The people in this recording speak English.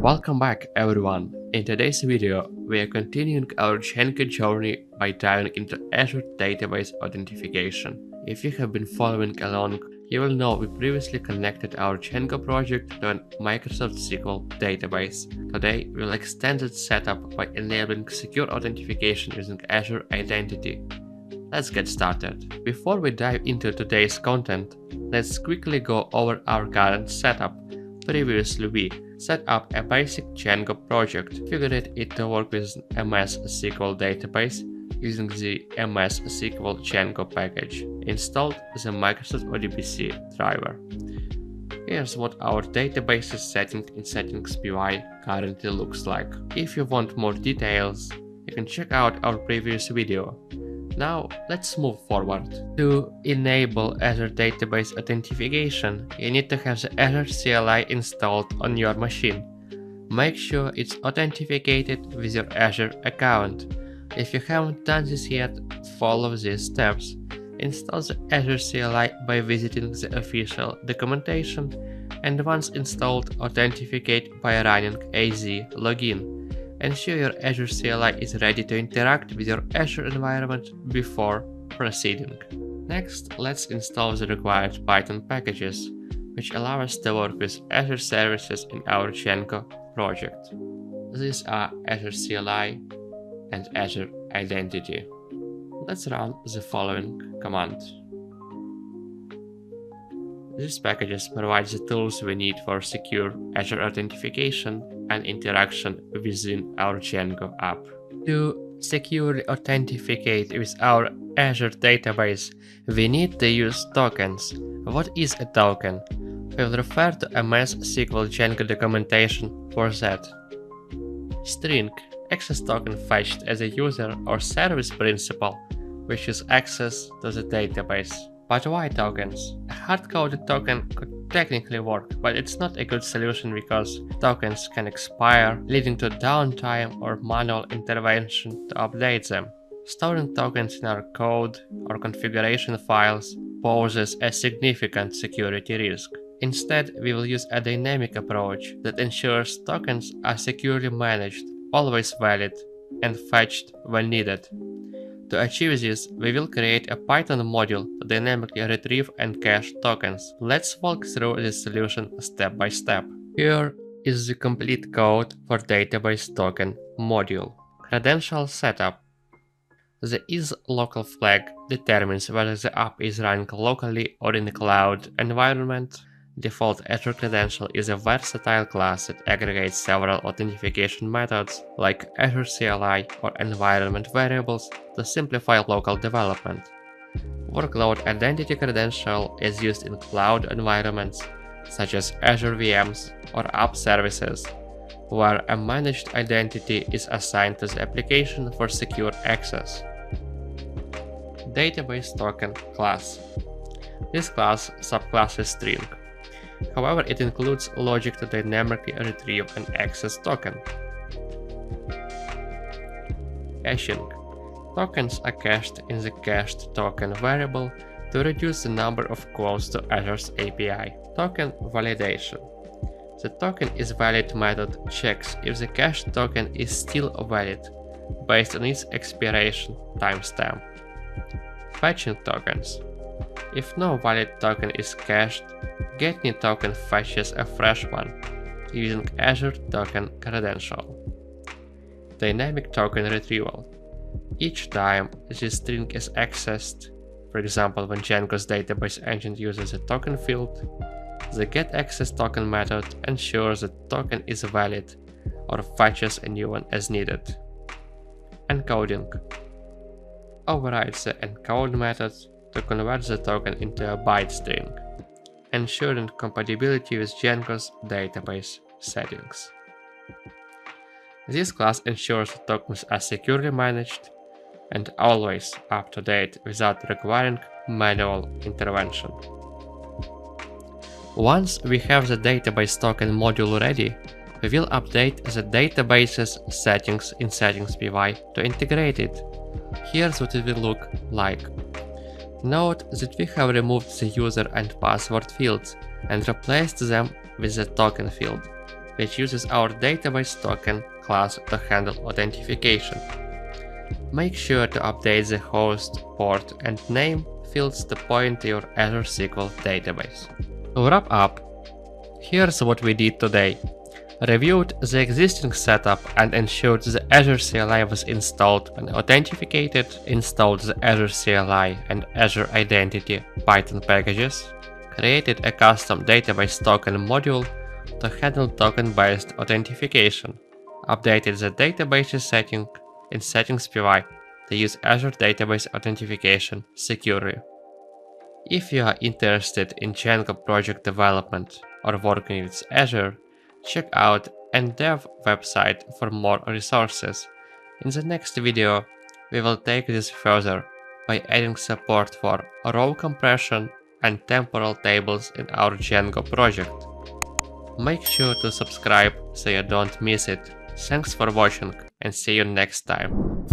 Welcome back everyone. In today's video, we are continuing our Django journey by diving into Azure Database Authentication. If you have been following along, you will know we previously connected our Django project to a Microsoft SQL database. Today, we'll extend its setup by enabling secure authentication using Azure Identity. Let's get started. Before we dive into today's content, let's quickly go over our current setup. Previously, we set up a basic Django project, figured it to work with mssql database using the mssql-django package, installed the Microsoft ODBC driver. Here's what our database's setting in Settings PY currently looks like. If you want more details, you can check out our previous video. Now let's move forward. To enable Azure Database Authentication, you need to have the Azure CLI installed on your machine. Make sure it's authenticated with your Azure account. If you haven't done this yet, follow these steps. Install the Azure CLI by visiting the official documentation, and once installed, authenticate by running AZ login. Ensure your Azure CLI is ready to interact with your Azure environment before proceeding. Next, let's install the required Python packages, which allow us to work with Azure services in our Django project. These are Azure CLI and Azure Identity. Let's run the following command. These packages provide the tools we need for secure Azure authentication and interaction within our Django app. To securely authenticate with our Azure database, we need to use tokens. What is a token? We'll refer to mssql-django documentation for that. String, access token fetched as a user or service principal, which is access to the database. But why tokens? A hard-coded token could technically work, but it's not a good solution because tokens can expire, leading to downtime or manual intervention to update them. Storing tokens in our code or configuration files poses a significant security risk. Instead, we will use a dynamic approach that ensures tokens are securely managed, always valid, and fetched when needed. To achieve this, we will create a Python module to dynamically retrieve and cache tokens. Let's walk through this solution step by step. Here is the complete code for database token module. Credential setup. The isLocal flag determines whether the app is running locally or in a cloud environment. Default Azure credential is a versatile class that aggregates several authentication methods like Azure CLI or environment variables to simplify local development. Workload identity credential is used in cloud environments such as Azure VMs or app services, where a managed identity is assigned to the application for secure access. Database token class. This class subclass is string. However, it includes logic to dynamically retrieve and access token. Caching. Tokens are cached in the cached token variable to reduce the number of calls to Azure's API. Token validation. The token is valid method checks if the cached token is still valid based on its expiration timestamp. Fetching tokens. If no valid token is cached, getNewToken fetches a fresh one using Azure Token Credential. Dynamic token retrieval. Each time this string is accessed, for example when Django's database engine uses a token field, the getAccessToken method ensures the token is valid or fetches a new one as needed. Encoding. Overrides the encode method to convert the token into a byte string, ensuring compatibility with Django's database settings. This class ensures the tokens are securely managed and always up to date without requiring manual intervention. Once we have the database token module ready, we will update the database's settings in Settings PY to integrate it. Here's what it will look like. Note that we have removed the user and password fields and replaced them with the token field. which uses our database token class to handle authentication. Make sure to update the host, port, and name fields to point to your Azure SQL database. To wrap up, here's what we did today. Reviewed the existing setup and ensured the Azure CLI was installed and authenticated, installed the Azure CLI and Azure Identity Python packages, created a custom database token module to handle token-based authentication, updated the database setting in Settings PY to use Azure Database Authentication securely. If you are interested in Django project development or working with Azure, check out NDev website for more resources. In the next video, we will take this further by adding support for row compression and temporal tables in our Django project. Make sure to subscribe so you don't miss it. Thanks for watching and see you next time.